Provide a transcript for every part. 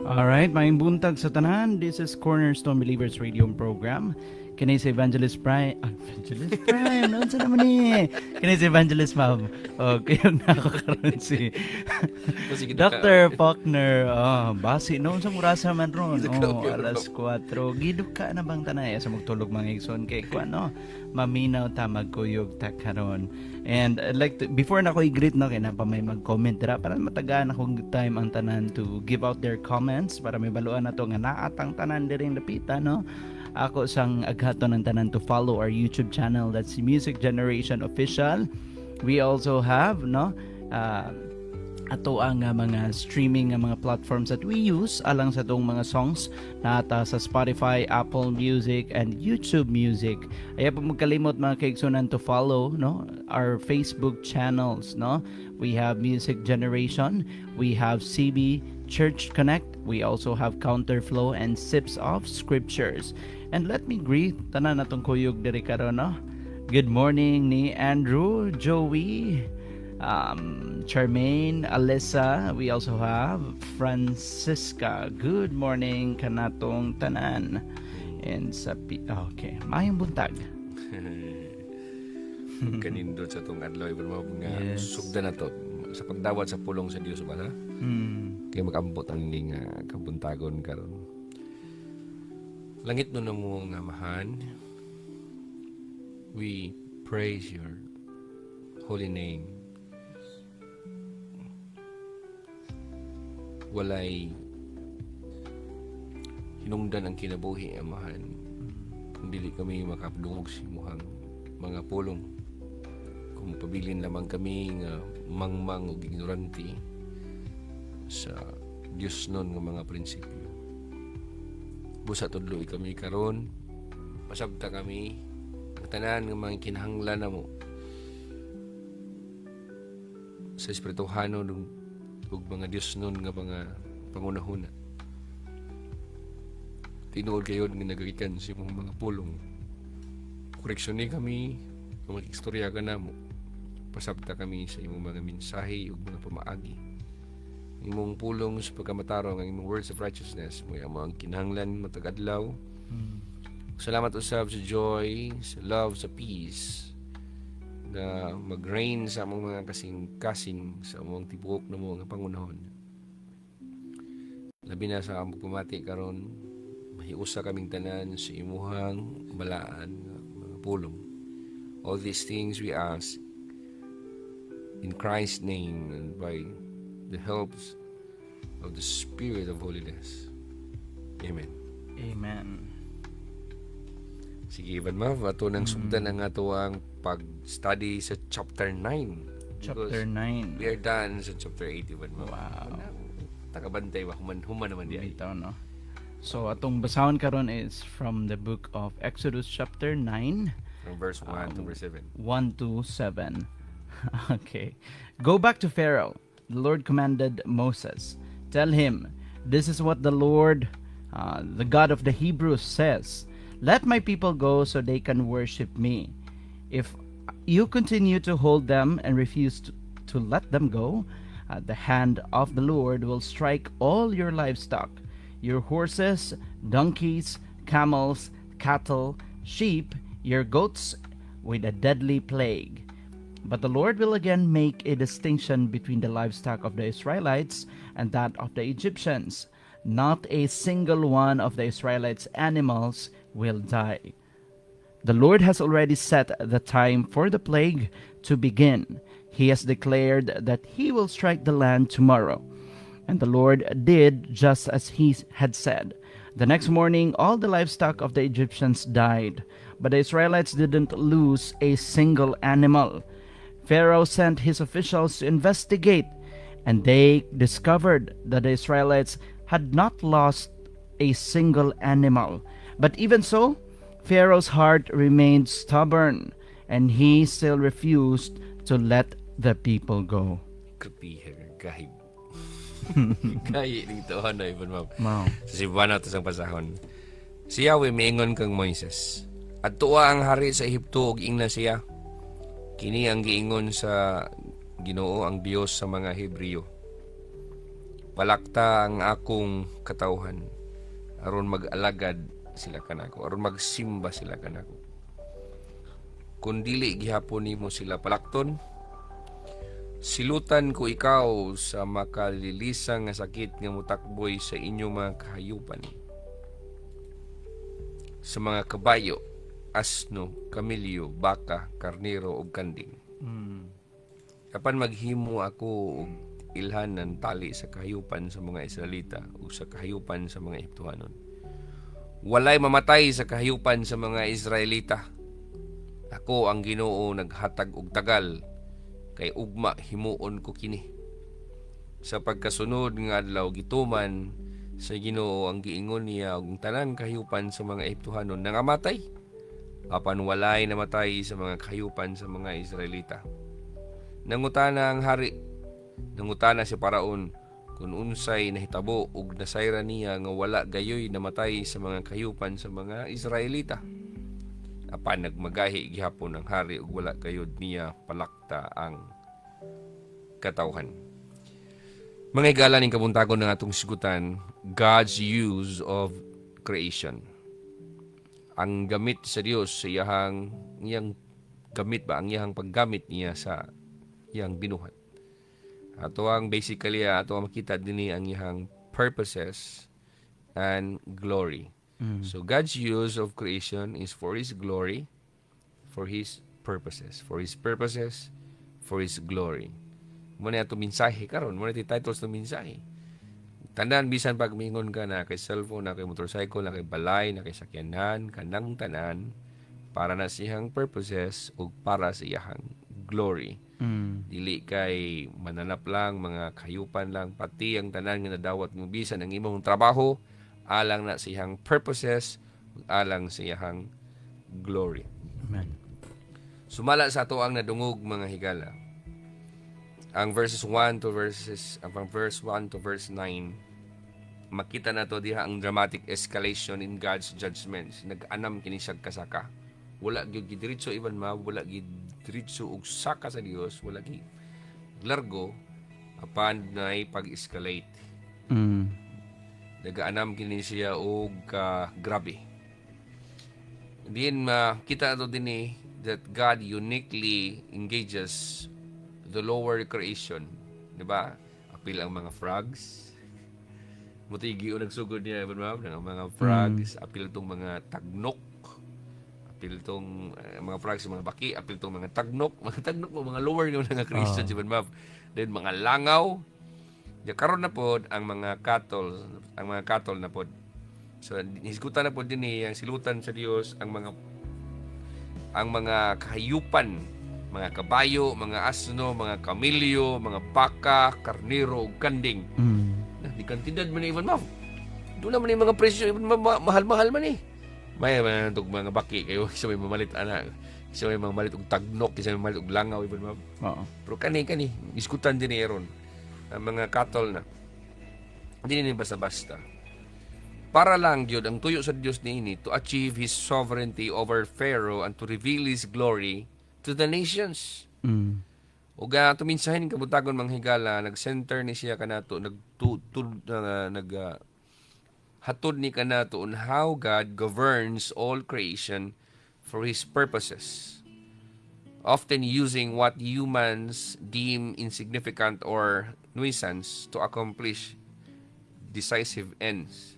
Alright, maayong buntag sa tanan. This is Cornerstone Believers Radio program. Kini si Evangelist Prime. Evangelist Prime, noon sa naman eh. Kini si Evangelist Ma'am. Okay, yung nakakaroon si Kasi Dr. Faulkner. Basi, noon sa murasa man ron. Gidukka, Alas 4. Giduka na bang tanay sa magtulog mga igsoon kay ko ano. Maminaw ta magkuyog ta karon. And I'd like to, before na ko i-greet no, kaya na pa may mag-comment dira para matagaan akong time ang tanan to give out their comments para may baluan na to nga naatang tanan diring lapita no. Ako sang aghaton ng tanan to follow our YouTube channel, that's Music Generation Official. We also have no ato ang mga streaming nga mga platforms that we use alang sa tong mga songs nata sa Spotify, Apple Music and YouTube Music. Ay po magkalimot mga kaigsunan to follow no our Facebook channels no. We have Music Generation, we have CB Church Connect, we also have Counterflow and Sips of Scriptures. And let me greet tanan natong kuyog diri karon no. Good morning ni Andrew, Joey, Charmaine, Alyssa. We also have Francisca. Good morning kanatong tanan. And sa okay, mayong buntag. kanindot sa itong adlaw ibon mo nga Yes. sugda na to sa pagdawat sa pulong sa Dios ba ha? Kaya mag-ambot ang ning kabuntagon karon. Langit no na mo nga mahan. We praise your holy name. Walay hinungdan ang kinabuhi amahan. Kung dili kami makapdungog sa imuhang mga pulong. Kung pabilin lamang kami nga mangmang o ignorante sa Diyos nun nga mga prinsipyo. Busa tudloy kami karon, pasabta kami, ang tanan nga mga kinahanglan na mo sa espirituhano ug mga Diyos nun nga mga pangunahuna. Tinuod kayo nga nagagikan sa imong mga pulong. Koreksyon ni kami, kung mag-istorya ka na mo, pasabta kami sa imong mga mensahe ug mga pamaagi. Imong pulong sa pagkamatarong ang imong words of righteousness mo ang mga kinahanglan matag adlaw. Salamat usab sa joy, sa love, sa peace na mag-reign sa among mga kasing-kasing sa among tibuok na mga pangunahon. Labi na sa among pamati karon, mahiusa kaming tanan sa imuhang balaan nga mga pulong. All these things we ask in Christ's name and by the helps of the Spirit of holiness. Amen. Amen. Sige, Ivan Mav, ato nang sugdan ang ato ang pag-study sa chapter 9. Chapter 9. We are done sa chapter 8, Ivan Mav. Wow. Takabantay ba? Human naman di ay. Bitaw, no? So atong basahon karon is from the book of Exodus chapter 9. From verse 1 to verse 7. 1 to 7. Okay. Go back to Pharaoh. The Lord commanded Moses, tell him, this is what the Lord, the God of the Hebrews says. Let my people go so they can worship me. If you continue to hold them and refuse to let them go, the hand of the Lord will strike all your livestock, your horses, donkeys, camels, cattle, sheep, your goats, with a deadly plague. But the Lord will again make a distinction between the livestock of the Israelites and that of the Egyptians. Not a single one of the Israelites' animals will die. The Lord has already set the time for the plague to begin. He has declared that he will strike the land tomorrow. And the Lord did just as he had said. The next morning, all the livestock of the Egyptians died, but the Israelites didn't lose a single animal. Pharaoh sent his officials to investigate, and they discovered that the Israelites had not lost a single animal. But even so, Pharaoh's heart remained stubborn, and he still refused to let the people go. Kapiher, gahig. Gahig dito, ano, Ivan Mav. Wow. Sa Sibana ito sang pasahon. Si Yahweh miingon kang Moises. At tuwa ang hari sa Ehipto ug ingna siya. Kini ang giingon sa Ginoo ang Dios sa mga Hebreo. Palakta ang akong katawhan aron mag-alagad sila kanako, aron magsimba sila kanako. Kung dili gihapon nimo sila palakton, silutan ko ikaw sa makalilisang nga sakit nga mutakboy sa inyong mga kahayupan, sa mga kabayo, asno, kamilyo, baka, karnero ug kanding. Kapan maghimo ako og ilhan ng tali sa kahayupan sa mga Israelita o sa kahayupan sa mga Ehiptohanon. Walay mamatay sa kahayupan sa mga Israelita. Ako ang Ginoo naghatag og tagal, kay ugma himuon ko kini. Sa pagkasunod nga adlaw gituman sa Ginoo ang giingon niya og tanang kahayupan sa mga Ehiptohanon nangamatay, apan walay namatay sa mga kahayupan sa mga Israelita. Nangutana ang hari, nangutana si Paraon kung unsay nahitabo ug nasayra niya nga wala gayoy namatay sa mga kahayupan sa mga Israelita. Apan nagmagahi gihapon ang hari ug wala gayud niya palakta ang katawhan. Mga higala ning kabuntagon ng atong sigutan, God's use of creation. Ang gamit sa Dios sa iyang gamit ba, ang iyang paggamit niya sa iyang binuhat. Ato ang basically ato ang makita dinhi ang iyang purposes and glory. So God's use of creation is for His glory, for His purposes. For His purposes, for His glory. Muna ito mensahe karon, muna ito titles ng mensahe. Tandaan, bisan pag mingon ka na kay cellphone, na kay motorcycle, na kay balay, na kay sakyanan, kanang tanan, para na siyang purposes o para sa iyang glory. Dili kay mananap lang, mga kahayupan lang, pati ang tanan nga nadawat mo bisan ang imong trabaho, alang na siyang purposes, alang sa iyang glory. Amen. Sumala sa ato ang nadungog mga higala. Ang verse 1 to verse 9, makita na to diha ang dramatic escalation in God's judgments. Nag-anam kini siya kasaka. Wala gyud gidiretso iban ma, wala gyud diretso og saka sa Dios, wala gyud largo apan nay pag-escalate. Nag-anam kini siya og grabe. Din makita to dinhi that God uniquely engages the lower creation, di ba? Apil ang mga frogs. Mutigi o nagsugod niya, ng mga frogs, apil tong mga tagnok, apil tong mga frogs, mga baki, apil tong mga tagnok mo, mga lower yung mga creation, di ba? Then mga langaw, karon na pod ang mga cattle na pod. So hisgutan na pod din ang silutan sa Dios ang mga kahayupan, mga kabayo, mga asno, mga kamilyo, mga baka, karnero, ug kanding. Di kantidad man iban ma'am. Doon naman yung mga presyo, mahal-mahal man eh. May mga baki kayo, isa may mamalit anak, isa may mamalit og tagnok, isa may mamalit og langaw iban ma'am. Pero kani diskutan din eron ang mga cattle na. Hindi ni basta-basta. Para lang yun ang tuyo sa Dios niini to achieve His sovereignty over Pharaoh and to reveal His glory to the nations. O tuminsahin kabutagon mga higala, nag-center ni siya kanato, hatod ni kanato on how God governs all creation for His purposes, often using what humans deem insignificant or nuisance to accomplish decisive ends.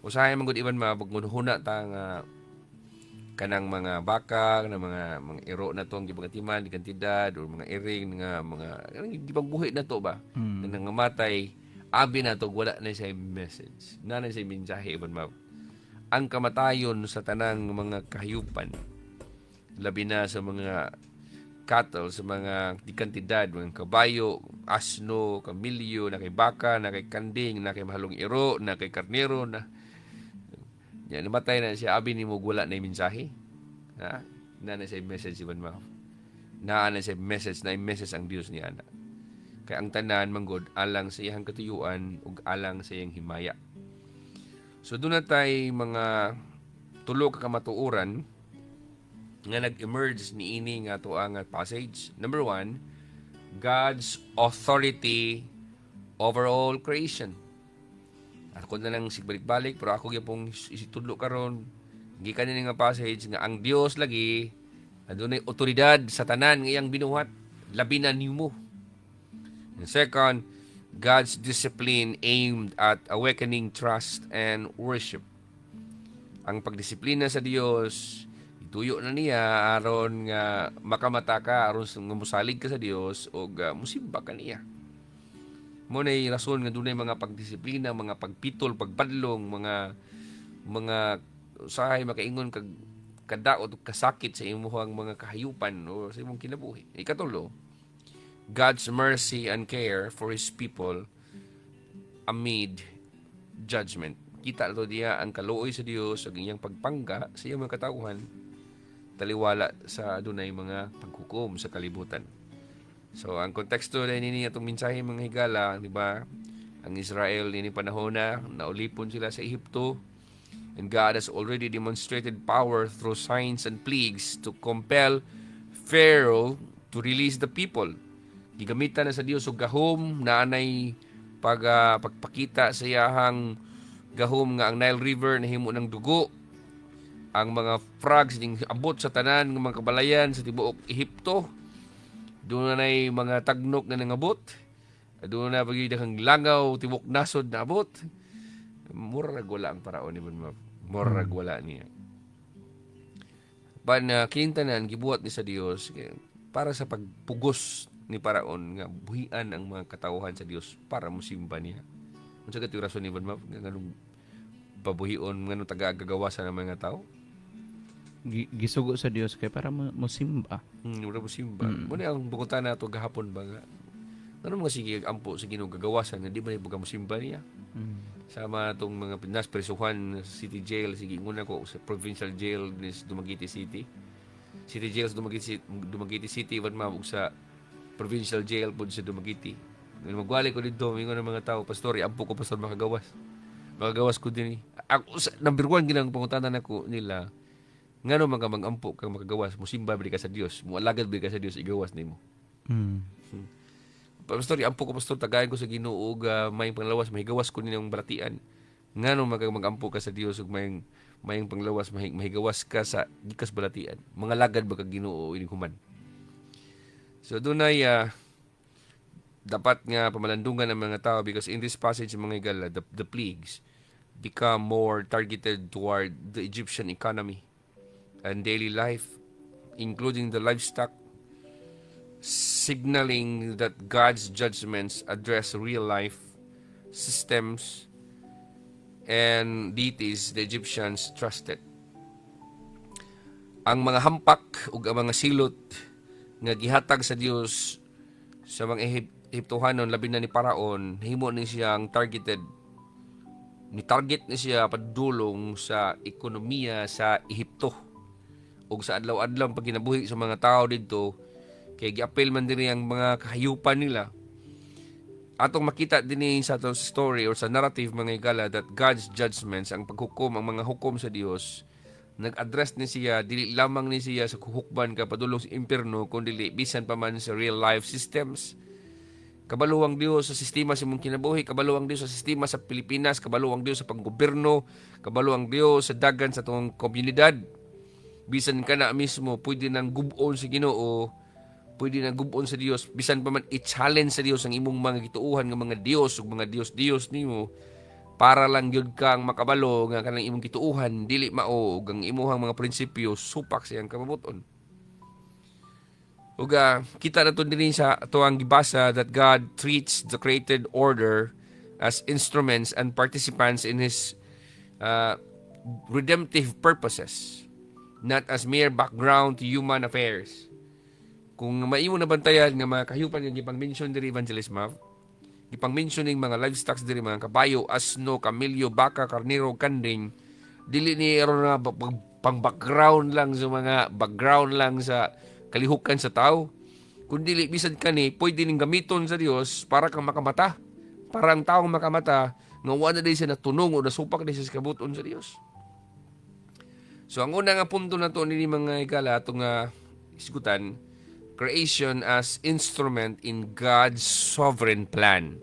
Usahay man gud iban mabagmunhuna ta nga kanang mga baka, kanang mga iro na to ang gipagatiman, di kantidad, o mga iring, mga gipagbuhi na to ba? Nangamatay, abi na to, wala na siya message. Na siya mensahe, iban ma. Ang kamatayon sa tanang mga kahayupan, labi na sa mga cattle, sa mga di kantidad, mga kabayo, asno, kamilyo, na kay baka, na kay kanding, na kay mahalong iro, na kay karnero, na yan, namatay na siya, abi ni mo wala na yung mensahe. Na siya message iban mo. Na siya message, na yung message ang Dios niya na. Kaya ang tanan, manggod, alang sa iyang katuyuan, ug alang sa iyang himaya. So doon na tayo mga tulo ka kamatuoran nga nag-emerge ni ini nga to ang passage. Number 1, God's authority overall creation. Ako na lang sigbalik-balik, pero ako yung pong isitudlo karon gikan ni nga passage nga ang Dios lagi adunay otoridad sa tanan nga iyang binuhat, labi na nimo. And second, God's discipline aimed at awakening trust and worship. Ang pagdisiplina sa Dios, ituyo na niya aron nga makamata ka, aron nga musalig ka sa Dios o musimba ka niya. Mo na rason nga dunay mga pagdisiplina, mga pagpitol, pagpadlong, mga usahay makaingon kag kadaot kasakit sa imong mga kahayupan o sa imong kinabuhi. Ikatulo, God's mercy and care for His people amid judgment. Kita to diya ang kaluoy sa Dios ug iyang pagpangga sa iyang mga katawhan taliwala sa adunay mga paghukom sa kalibutan. So ang konteksto na nini atong mensahe mga higala, di ba? Ang Israel nini panahon na naulipon sila sa Ehipto, and God has already demonstrated power through signs and plagues to compel Pharaoh to release the people. Gigamitan na sa Dios og gahom na anay pagpakita sa iyahang gahom nga ang Nile River nahimo ng dugo. Ang mga frogs ning abot sa tanan ng mga kabalayan sa tibuok Ehipto. Doon na mga tagnok na nangabot. Doon na pagiging kang langaw, tibok nasod na abot. Murag wala ang paraon ni Bunmap. Murag wala niya. Kinintanan, gibuhat ni sa Dios para sa pagpugos ni paraon nga buhian ang mga katawhan sa Dios para musimba niya. Unsa ka ti rason ni Bunmap nga nganong pabuhion nganong taga-gagawasan ng mga tao? Gisugo sa Dios kay para musimba. Wala musimba. Muna ang bukutan na ito gahapon ba nga? Ano mga sige ampo sa Ginoo gagawasan nga di ba ibuga musimba niya? Sama itong mga Pinas presuhan sa City Jail, sige muna ko sa Provincial Jail ni Dumaguete City. City Jail sa Dumaguete City wan mabug sa Provincial Jail pod sa Dumaguete. Magwali ko dito, mingon ng mga tao, pastor, ampo ko pastor makagawas. Makagawas ko din. Ako number 1 ginang pangutanan ako nila. Ngano man ka magampo kang makagawas, musimba bili ka sa Dios, mualagad bili ka sa Dios, igawas nimo. Pastor, ampo ko pastor, tagayan ko sa Ginoo ug may panglawas, mahigawas ko nilang balatian. Ngano man magampo ka sa Dios ug may panglawas, mahigawas ka sa gikas balatian. Mga lagad ba ka Ginoo ining human. So dunay dapat nga pamalandungan ng mga tao because in this passage mga higala, the plagues become more targeted toward the Egyptian economy and daily life, including the livestock, signaling that God's judgments address real life systems and deities the Egyptians trusted. Ang mga hampak ug ang mga silot nga gihatag sa Dios sa mga Ehiptohanon labi na ni Paraon, himo ni siyang targeted. Ni-target ni siya padulong sa ekonomiya sa Ehipto ug sa adlaw-adlaw pagkinabuhi sa mga tao didto kay giapil man dinhi ang mga kahayupan nila. Atong makita dinhi sa atong story or sa narrative mga higala that God's judgments, ang paghukom, ang mga hukom sa Dios, nag-address ni siya dili lamang ni siya sa kuhukban ka padulong sa impierno kundi bisan pa man sa real life systems. Kabalo ang Dios sa sistema sa imong kinabuhi, kabalo ang Dios sa sistema sa Pilipinas, kabalo ang Dios sa panggobyerno, kabalo ang Dios sa dagan sa atong komunidad. Bisan ka na mismo, pwede nang gubon sa Ginoo, pwede nang gubon sa Dios, bisan pa man i-challenge sa Dios ang imong mga gituuhan nga mga Dios ug mga Dios nimo para lang gyud kang makabalo nga kanang imong gituuhan dili mao ug ang imong mga prinsipyo supak sa iyang kamabuton. Ug kita nato dinhi sa ato ang gibasa that God treats the created order as instruments and participants in His redemptive purposes, not as mere background to human affairs. Kung maimo na bantayan nga mga kahiyupan nga gipang-mention diri Evangelist Mav, gipang-mention ning mga livestock diri, mga kabayo, asno, kamilyo, baka, karnero, kanding, dili ni aron na pang background lang sa kalihukan sa tao. Kung dili bisan kani pwede ning gamiton sa Dios para kang makamata. Para ang taong makamata nga wala na siya natunong o nasupak na siya sa kabuton sa Dios. So ang una nga punto na to ni mga higala atong isgutan, creation as instrument in God's sovereign plan.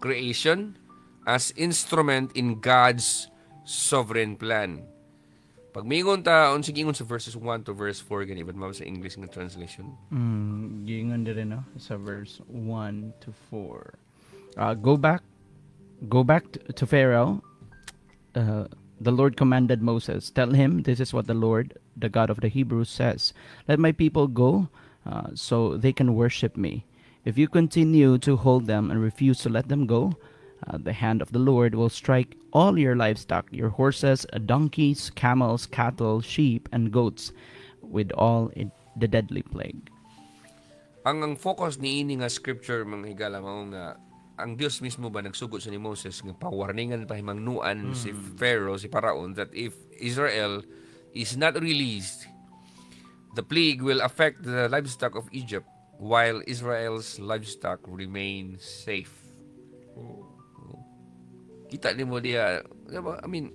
creation as instrument in God's sovereign plan. Pag mingon ta, unsig ingon sa verses 1 to verse 4, ganyan, ba sa English nga translation? Gingon din no? Sa verse 1 to 4. Go back to Pharaoh. The Lord commanded Moses, tell him, this is what the Lord, the God of the Hebrews, says. Let my people go so they can worship me. If you continue to hold them and refuse to let them go, the hand of the Lord will strike all your livestock, your horses, donkeys, camels, cattle, sheep, and goats, with all the deadly plague. Ang focus ni ini nga scripture, mga higala, mao nga ang Dios mismo ba nagsugod sa ni Moses nga pawarningan pahimangnuan si Pharaoh, si Paraon, that if Israel is not released, the plague will affect the livestock of Egypt while Israel's livestock remain safe. Kita ni mo diya, I mean,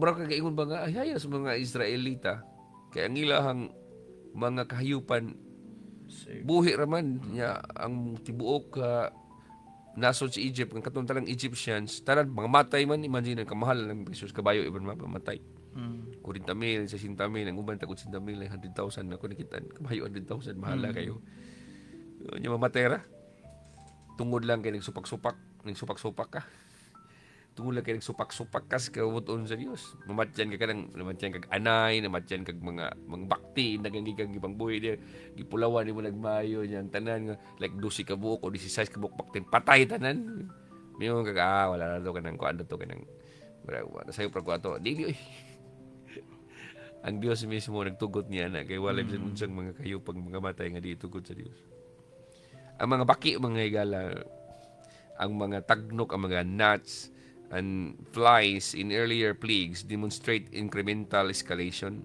murag kagaingon ba nga, ay sa mga Israelita, kaya ang ilahang mga kahayupan, buhi raman niya ang tibuok nasod sa Egypt, ang katong talang Egyptians, tanan, mga matay man, imagine, kamahal ng pesos kabayo, iban mamatay. 40,000, 60,000, ang uban tagod 60,000, 100,000, ako nakitaan, kabayo 100,000, mahala kayo. Yung mamatay ra, tungod lang kay nagsupak-supak ka. Tungod lang kay nagsupak-supak ka sa kabuton sa Dios. Mamatyan kag anay, namatyan kag mga bakti, nagangigang gibang buhi dia, gipulawan nimo nagmayo niyang tanan nga like 12 ka buok o 16 ka buok baktin, patay tanan. Miyo kag wala na to kanang kuan to kanang sayo pra ko ato. Dili oy. Ang Dios mismo nagtugot niya na kay wala bisan unsang mga kayupang mga matay nga di tugot sa Dios. Ang mga baki, mga higala, ang mga tagnok, ang mga gnats and flies in earlier plagues demonstrate incremental escalation.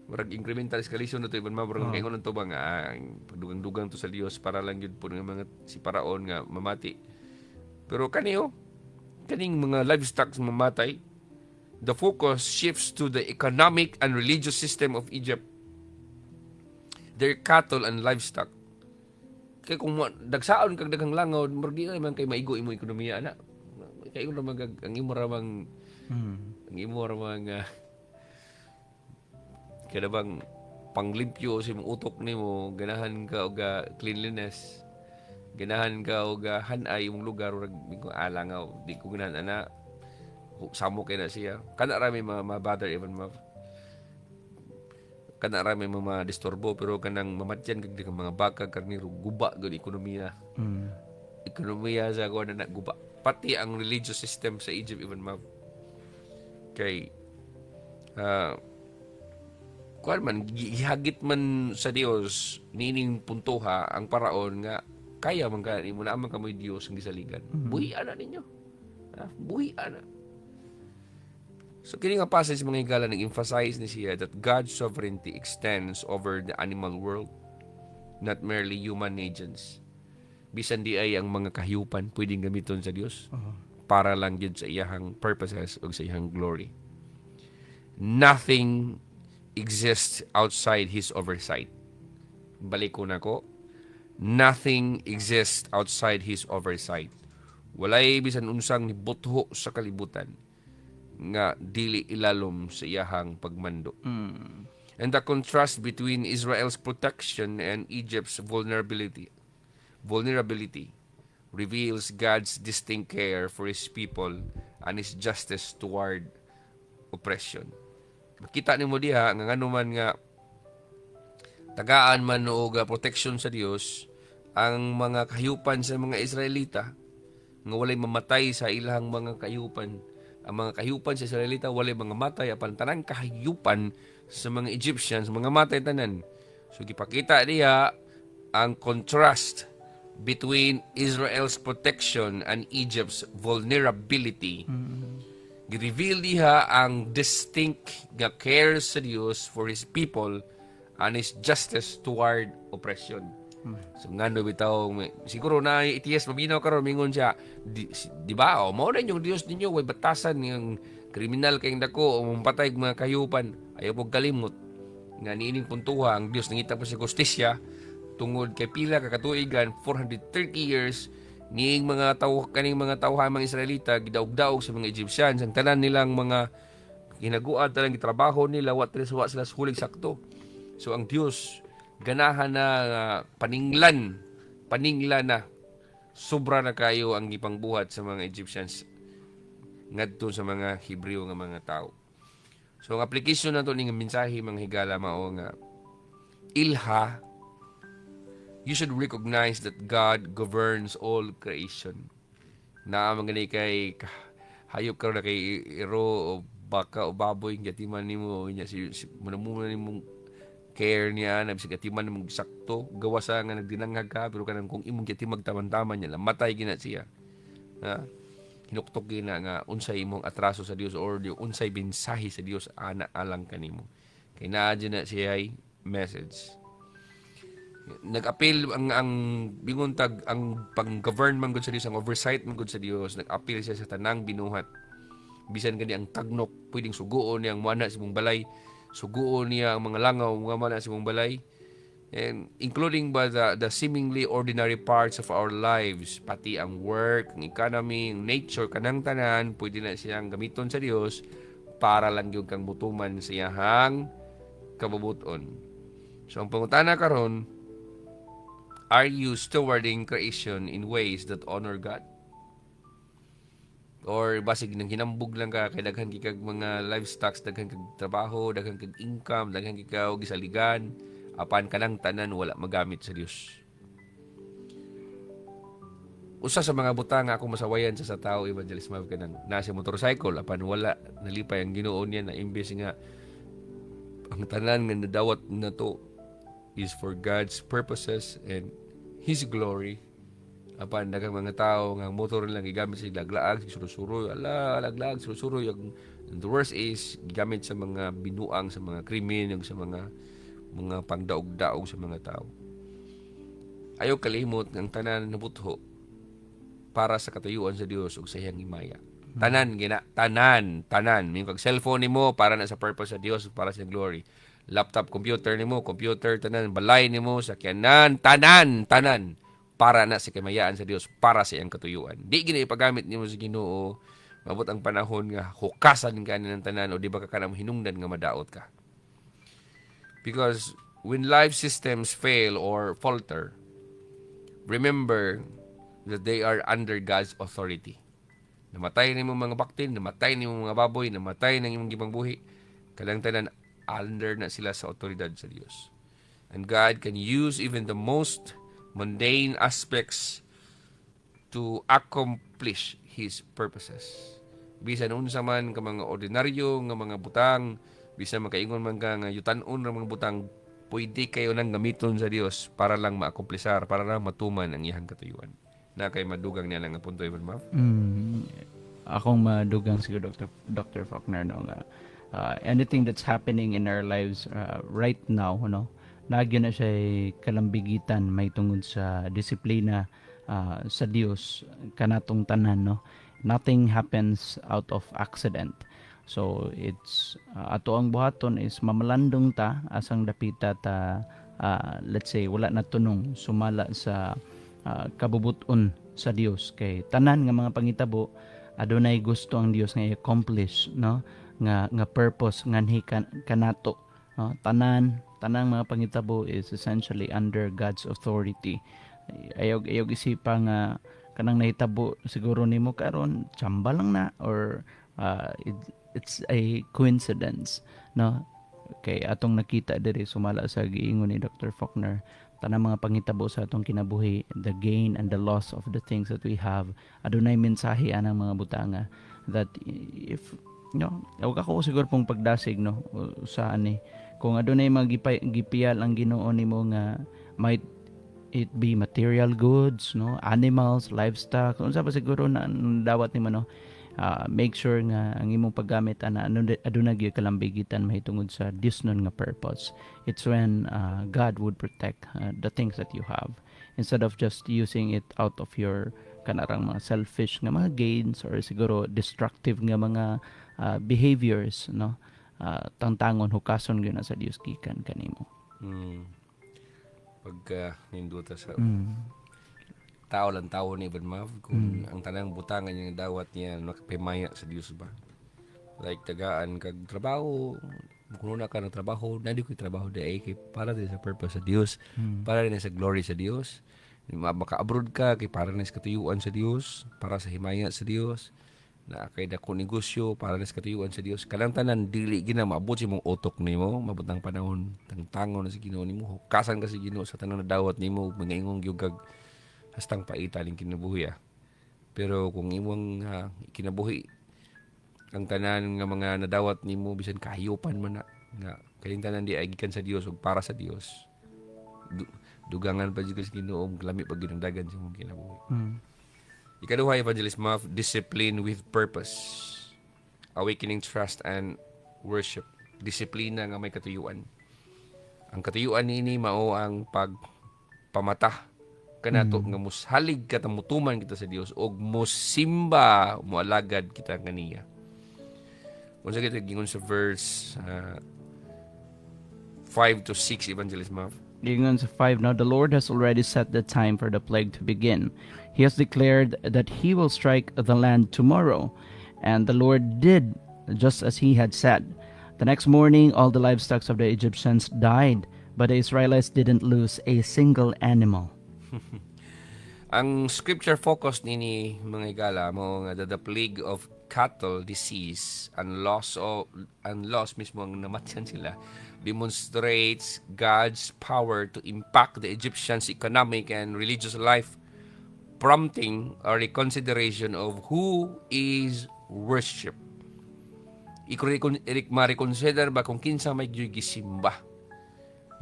Marag incremental escalation na ito, iban mabarang kaingon to ba nga, pagdugang-dugang to sa Dios para lang yun po ng mga si Paraon nga mamati. Pero kaning mga livestock mamatay, the focus shifts to the economic and religious system of Egypt. Their cattle and livestock. Kaya kung dagsaon kag daghang langaw, margi man kay maigo imo ekonomiya ana. Kay ko naman ang imo ramang kada bang panglimpyo sa imong utok nimo, ganahan ka og cleanliness. Ganahan ka og hanay imong lugar ug alangaw, di ko ganahan ana. Samo kay na siya. Kana rami ma-bother even kana rami mga disturbo, pero kanang mamatyan kag mga baka kag ni guba gud ekonomiya. Ekonomiya sa ko na guba. Pati ang religious system sa Egypt even kay kuan man gihagit man sa Dios nining puntoha ang Paraon nga kaya man ka imo na man kamoy Dios ang gisaligan. Buhi ana ninyo. Buhi ana. So, kini nga passage mga higala nag-emphasize ni siya that God's sovereignty extends over the animal world, not merely human agents. Bisan di ay ang mga kahiyupan pwedeng gamiton sa Dios para lang yun sa iyahang purposes o sa iyahang glory. Nothing exists outside His oversight. Balik ko na ko. Nothing exists outside His oversight. Walay bisan unsang nibutho sa kalibutan nga dili ilalom sa iyahang pagmando. And the contrast between Israel's protection and Egypt's vulnerability reveals God's distinct care for His people and His justice toward oppression. Makita nimo diha nga ngano man nga tagaan man og protection sa Dios ang mga kahayupan sa mga Israelita nga walay mamatay sa ilang mga kahayupan. Ang mga kahayupan sa Israelita walay mga matay, apan tanang kahayupan sa mga Egyptians mga matay tanan. So gipakita diha ang contrast between Israel's protection and Egypt's vulnerability. Gi-reveal diha ang distinct nga care sa Dios for His people and His justice toward oppression. So ngano bitaw siguro na itias mabinaw karon mingon siya di ba mao na yung Dios ninyo way batasan ng kriminal kayong dako o mampatay mga kayupan ayaw pog kalimot nga niining puntuha ang Dios nangita pa sa justisya tungod kay pila ka katuigan 430 years ning mga tawhamang Israelita gidaog-daog sa mga Egyptians ang tanan nilang mga ginaguad talang gitrabaho nila wa sila huling sakto. So ang Dios ganahan na paninglan na sobra na kayo ang gipangbuhat sa mga Egyptians ngadto sa mga Hebreo nga mga tao. So ang application nato ning mensahe mga higala mao nga ilha, you should recognize that God governs all creation. Na mga kay hayop karon na kay iro o baka o baboy nga timan nimo nya si muna nimo care niya na bisag atiman nimo sakto gawa sa nga nagdinanghag ka pero kanang kung imong gitimag taman-taman niya matay gina siya. Ha? Hinuktok gina nga unsay imong atraso sa Dios or unsay binsahi sa Dios ana alang kanimo. Kay naa na siya message. Nag-appeal ang binguntag ang pang-govern man gud sa Dios, ang oversight man gud sa Dios, nag-appeal siya sa tanang binuhat. Bisan kani ang tagnok pwedeng suguon niya ang muana sa imong balay, suguon niya ang mga langaw nga muana sa imong balay, and including ba the seemingly ordinary parts of our lives, pati ang work, ang economy, ang nature, kanang tanan pwede na siyang gamiton sa Dios para lang gyud kang mutuman sa iyahang kabubuton. So ang pangutana karon, are you stewarding creation in ways that honor God? Or basig nang hinambog lang ka kay daghan kag mga livestock, daghan kag trabaho, daghan kag income, daghan kag gisaligan, apan kanang tanan wala magamit sa Dios. Usa sa mga butang nga ako masawayan sa tao, Evangelist Mav, kanang nasa motorcycle apan wala nalipay ang Ginoo niya na imbes nga ang tanan nga nadawat na to is for God's purposes and His glory. Apan daghang mga tao nga motor lang gigamit sa laglaag, surusuroy, laglaag, surusuroy. And the worst is gigamit sa mga binuang, sa mga krimen, sa mga pangdaog-daog sa mga tao. Ayaw kalimot ng tanan na butho para sa katayuan sa Dios ug sa iyang himaya. Tanan. May kag cellphone nimo para na sa purpose sa Dios, para sa glory. Laptop, computer, tanan, balay nimo, sakyanan, tanan para na sa kamayaan sa Dios, para sa iyang katuyuan. Di gina ipagamit nimo sa Ginoo, mabot ang panahon nga hukasan ka ng tanan o di ba ka kanang hinungdan nga madaot ka. Because when life systems fail or falter, remember that they are under God's authority. Namatay na mga baktin, namatay na mga baboy, namatay na imong gibang buhi, kadang tanan under na sila sa otoridad sa Dios. And God can use even the most mundane aspects to accomplish His purposes. Bisan unsa man ka mga ordinaryo nga mga butang, bisan makaingon man ka nga yutan-on ra mga butang, pwede kayo nang gamiton sa Dios para lang maakomplisar, para lang matuman ang iyang katuyuan. Na kay madugang niya lang ang punto, Ibn Ma'am? Akong madugang siguro Dr. Faulkner no nga anything that's happening in our lives right now nagyo na siya kalambigitan may tungod sa disiplina sa Dios kanatong tanan no. Nothing happens out of accident. So it's ato ang buhaton is mamalandong ta asang dapita ta let's say wala na tunong sumala sa kabubuton sa Dios kay tanan nga mga pangitabo adunay gusto ang Dios nga i-accomplish no nga purpose nganhi kanato no? tanang mga pangitabo is essentially under God's authority. Ayog isipa nga kanang nahitabo siguro nimo karon tsamba lang na or it's a coincidence no kay atong nakita diri sumala sa giingon ni Dr. Faulkner tanang mga pangitabo sa atong kinabuhi, the gain and the loss of the things that we have, adunay mensahe anang mga butanga that if awag ako siguro pong pagdasig no sa ani kung adunay magipiyal ang Ginoo nimo nga might it be material goods no, animals, livestock, unsa pa siguro na dawat nimo no. Make sure nga ang imong paggamit ana aduna gyud kalambigitan mahitungod sa Dios nun nga purpose. It's when God would protect the things that you have instead of just using it out of your kanarang mga selfish nga mga gains or siguro destructive nga mga behaviors no. Tangtangon hukason gyud na sa Dios gikan kanimo. pagka ninduta sa Mm. tao lang tao ni Ibn Mav kung ang tanang butangan niya dawat niya nakapimaya sa Dios ba. Like tagaan kag trabaho, kung una ka ng trabaho, nadi ko trabaho di ay kay para din sa purpose sa Dios, para din sa glory sa Dios. Maka-abroad ka kay para din sa katuyuan sa Dios, para sa himaya sa Dios. Na kay dako negosyo para din sa katuyuan sa Dios. Kanang tanan dili gina maabot si mong utok nimo, mabot ang panahon, tangtangon na si Ginoo nimo, hukasan ka si Ginoo sa tanang nadawat nimo, mga ingong yugag hastang paita ning kinabuhi. Pero kung imong kinabuhi ang tanan nga mga nadawat nimo bisan kahayopan man na nga kayong tanan di ay gikan sa Dios ug para sa Dios. Dugangan pa jud sa Ginoo ug lami pag ginungdagan sa imong kinabuhi. Mm. Ikaduha, Evangelist Muff, discipline with purpose. Awakening trust and worship. Disiplina nga may katuyuan. Ang katuyuan niini mao ang pagpamata kanato nga mushalig ka tamutuman kita sa Dios og mosimba moalagad kita kaniya. Unsa kita gingon sa verse 5 to 6 Evangelist Muff. Beginning 5, now the Lord has already set the time for the plague to begin. He has declared that he will strike the land tomorrow. And the Lord did just as he had said. The next morning, all the livestock of the Egyptians died, but the Israelites didn't lose a single animal. Ang scripture focus nini mga igala mo nga the plague of cattle disease and loss mismo ang namatyan sila demonstrates God's power to impact the Egyptians' economic and religious life, prompting a reconsideration of who is worship. Ma-reconsider ba kung kinsa may gisimba?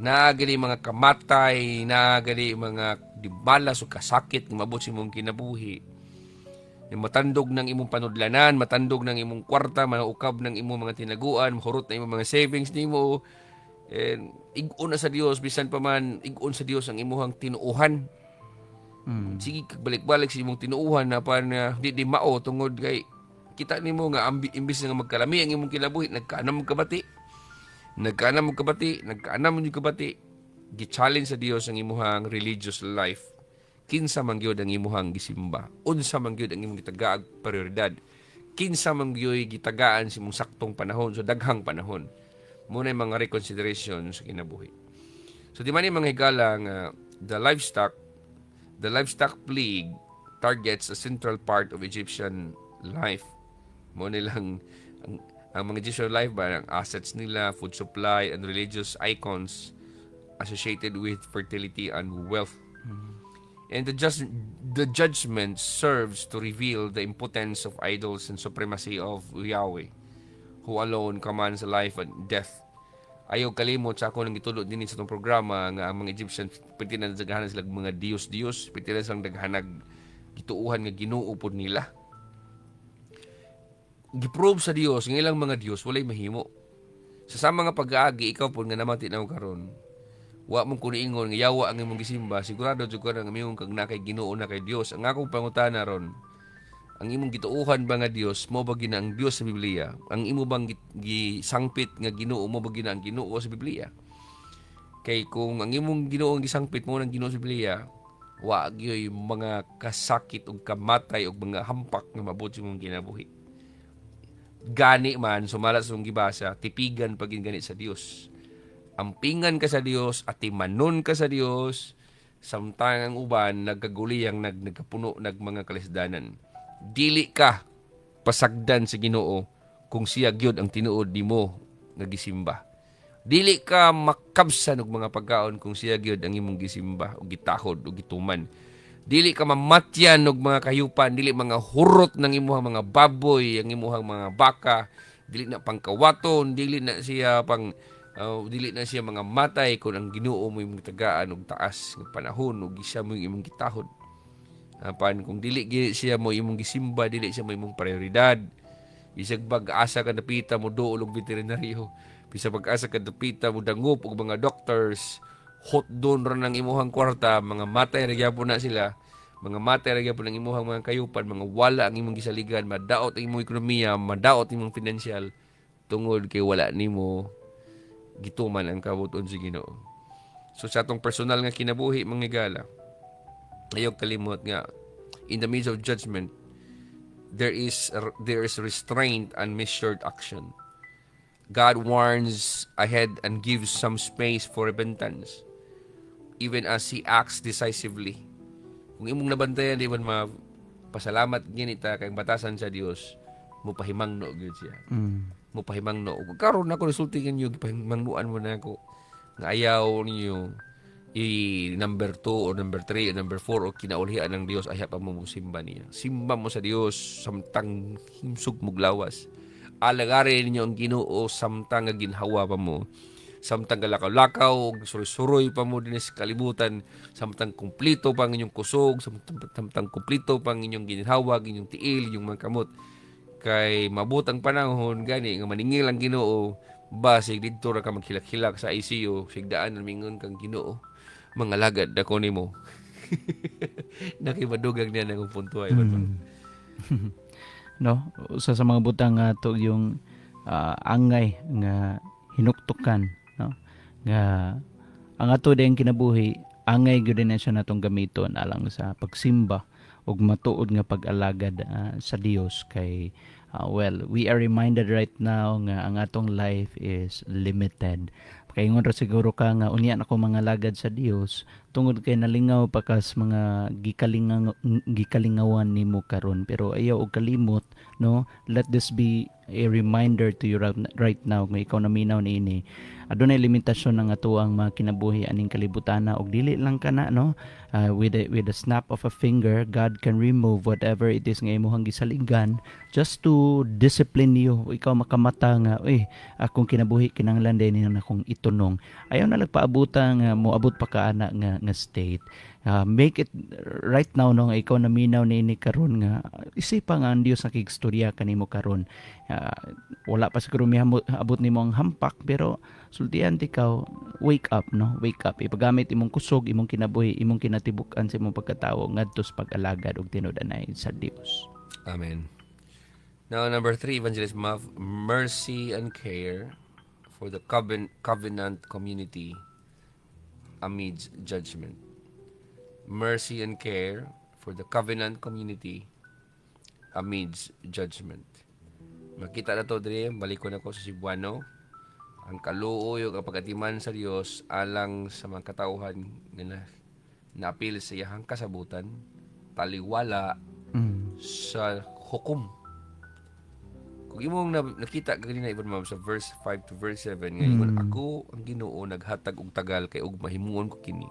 Nagali mga kamatay, nagali mga dibalas o kasakit ng mabot si mong kinabuhi. Matandog ng imong panudlanan, matandog ng imong kwarta, manaukab ng imong mga tinaguan, mahurot na imong mga savings nimo. And igon na sa Dios, bisan pa man igon sa Dios ang imuhang tinuuhan. Sige, balik-balik sa imong tinuuhan na pa na di mao tungod kay kita nimo nga imbis nga magkalami ang imong kinabuhi, nagkaanam kabati. Nagkaanam mo kabati. Gi-challenge sa Dios ang imuhang religious life. Kinsa man gyud ang imuhang gisimba. Unsa man gyud ang imong gitagaag prioridad. Kinsa man gyud gitagaan sa imong saktong panahon, so daghang panahon. Muna yung mga reconsideration sa kinabuhi. So di man yung mga higalang the livestock plague targets a central part of Egyptian life. Muna lang ang mga Egyptian life ba, ang assets nila, food supply, and religious icons associated with fertility and wealth. And the judgment serves to reveal the impotence of idols and supremacy of Yahweh, who alone commands life and death. Ayaw kalimot sa ako nang gitulod din sa itong programa nga ang mga Egyptians pwede na daghanan sila mga Diyos, pwede na silang daghanag gituuhan nga Ginoo pod nila. Giprove sa Dios ng ilang mga Dios walay mahimo. Sa mga pag-aagi ikaw pod nga namati na karon. Wa mong kuniingon nga yawa ang imong gisimba, sigurado jud ka nga imong kag na kay Ginoo na kay Dios. Ang akong pangutana ron, ang imong gituuhan ba nga Dios mo ba gina ang Dios sa Biblia? Ang imo bang gisangpit nga Ginoo mo ba gina ang Ginoo sa Biblia? Kay kung ang imong Ginoo ang gisangpit mo ng Ginoo sa Biblia, wa gyoy mga kasakit ug kamatay ug mga hampak nga mabot sa imong kinabuhi. Gani man sumala sa mong gibasa, tipigan pagin gani sa Dios. Ampingan ka sa Dios at timanon ka sa Dios, samtang ang uban nagkaguliyang nagkapuno mga kalisdanan. Dili ka pasagdan sa Ginoo kung siya gyud ang tinuod nimo nga gisimba. Dili ka makabsan og mga pagkaon kung siya gyud ang imong gisimba o gitahod o gituman. Dili ka mamatyan og mga kayupan, dili mga hurot ng imuhang mga baboy, ang imuhang mga baka, dili na pangkawaton, dili na siya mga matay kung ang Ginoo mo imong tagaan og taas ng panahon ug siya mo imong gitahod. Apan kung dili siya mo imong gisimba, dili siya mo imong prioridad. Bisag pag-asa ka napita mo duol og veterinaryo, bisag pag-asa ka napita mo dangup og mga doctors, hot doon ron ang imuhang kwarta, mga matay ra gyapon na sila, mga matay ra gyapon ang imuhang mga kayupan, mga wala ang imong gisaligan, madaot ang imong ekonomiya, madaot ang imong financial tungod kay wala nimo gituman ang kabuton sa Ginoo. So sa atong personal nga kinabuhi mga higala, ayaw kalimot nga in the midst of judgment there is restraint and measured action. God warns ahead and gives some space for repentance, even as He acts decisively. Kung imong nabantayan, di man mapasalamat ginita kay batasan sa Dios, mupahimangno gyud siya. Mupahimangno. Ug karon ako resulti kanyo gipahimangnuan mo na ako nga ayaw niyo number 2 or number 3 or number 4 o kinaulihan ng Dios ayaw pa mo simba niya. Simba mo sa Dios samtang himsog mo glawas. Alagarin ninyo ang Ginoo samtang nga ginhawa pa mo. Samtang galakaw-lakaw og suroy-suroy pa mo dinis kalibutan, samtang kumplito pa ang inyong kusog, samtang kumplito pa ang inyong ginhawag, inyong tiil, inyong mga kamot. Kay mabutang panahon gani nga maningil ang Ginoo, basig didto ra ka maghilak-hilak sa ICU, sigdaan na mingon kang Ginoo. Mga lagad ako nimo. Nakimadugag niya ng punto ay No, usa sa mga butang nga to yung angay nga hinuktukan, no, nga ang ato din kinabuhi angay gyud na siya natong gamiton alang sa pagsimba ug matuod nga pag-alagad sa Dios kay well, we are reminded right now nga ang atong life is limited. Kaingon ra siguro ka nga unya ako mga lagad sa Dios tungod kay nalingaw pa kas mga gikalingawan nimo karon, pero ayaw og kalimot, no, let this be a reminder to you right now nga ikaw naminaw niini adunay limitasyon ang atuang mga kinabuhi aning kalibutana og dili lang kana, no, with a snap of a finger God can remove whatever it is nga imong gisaligan just to discipline you. Ikaw makamata nga akong kinabuhi kinahanglan din na akong itunong, ayaw na nagpaabuta nga moabot pa kaana nga state. Make it right now, no, ikaw naminaw niini karon nga isipa nga ang Dios nakigstorya kanimo karon. Wala pa siguro abot nimo ang hampak, pero sultian ikaw, wake up, no, wake up, ipagamit imong kusog, imong kinabuhi, imong kinatibuk-an sa imong pagkatawo ngadto sa pag-alagad ug tinud-anay sa Dios. Amen. Now number 3, Evangelist Mav, mercy and care for the covenant community amidst judgment. Mercy and care for the covenant community amidst judgment. Makita na to diri, balik ko na ko sa Cebuano. Ang kaluoy ug pagatiman sa Dios alang sa mga katawhan nga naapil sa iyang kasabutan, taliwala sa hukom. Kung imong nakita kanina ibon sa verse 5 to verse 7 nga ingon ako ang Ginoo naghatag og tagal kay og mahimuon ko kini.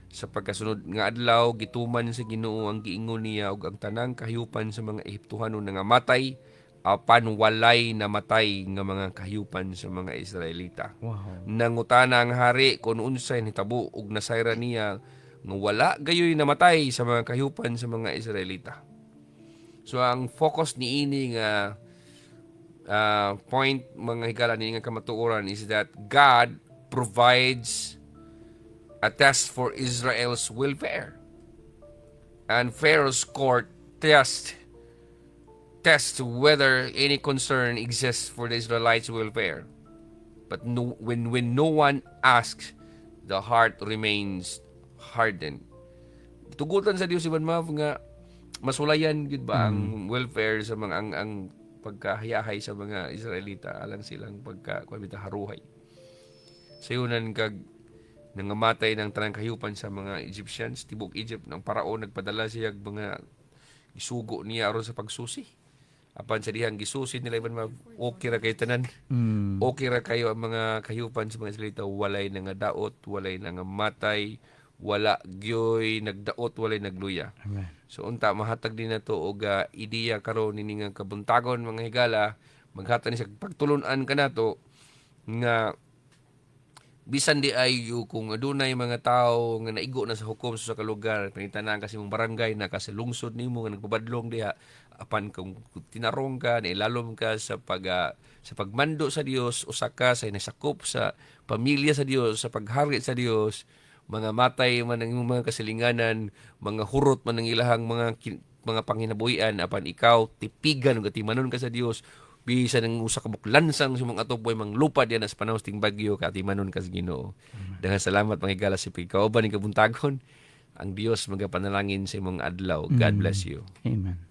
Sa pagkasunod nga adlaw gituman sa Ginoo ang giingon niya ug ang tanang kahiyupan sa mga Ehiptohanon nga matay apan walay namatay nga mga kahiyupan sa mga Israelita. Wow. Nangutana ang hari kung unsay nitabo ug nasayra niya nga wala gayoy namatay sa mga kahiyupan sa mga Israelita. So ang focus niini nga point mga higala ni nga kamatuoran is that God provides a test for Israel's welfare. And Pharaoh's court test whether any concern exists for the Israelites' welfare. But when no one asks, the heart remains hardened. Tugutan sa Dios iban Mav nga masulayan gid ba ang welfare sa mga ang pagkahayahay sa mga Israelita alang silang haruhay. Sayunan kag nangamatay ng tanang kahiyupan sa mga Egyptians, tibok Egypt ng paraon nagpadala siya mga isugo niya aron sa pagsusi. Apan sa dihang gisusi nila iban okay ra kay tanan. Okay ra kayo ang mga kahiyupan sa mga Israelita, walay nangadaot, walay nangamatay, wala gyoy nagdaot, walay nagluya. Amen. So unta mahatag din nato og ideya karon nini nga kabuntagon mga higala, maghatag ni sa pagtulunan kanato nga bisan di ay kung adunay mga tao nga naigo na sa hukom sa kalugar, panitanan kasi mong barangay na kasi lungsod nimo nga nagbabadlong diha, apan kung tinarong ka, nailalom ka sa pagmando sa Dios, usa ka sa nasakop sa pamilya sa Dios, sa paghari sa Dios, mga matay man ang mga kasilinganan, mga hurot man ang ilahang mga panghinabuhian, apan ikaw tipigan ug timanon ka sa Dios, Bisa ng usa ka buklansang sa mga atupoy mang lupa diyan sa panahon ting bagyo katimanon kas Ginoo. Daghang salamat mga higala si kauban ni kabuntagon. Ang Dios magapanalangin sa imong adlaw. God bless you. Amen.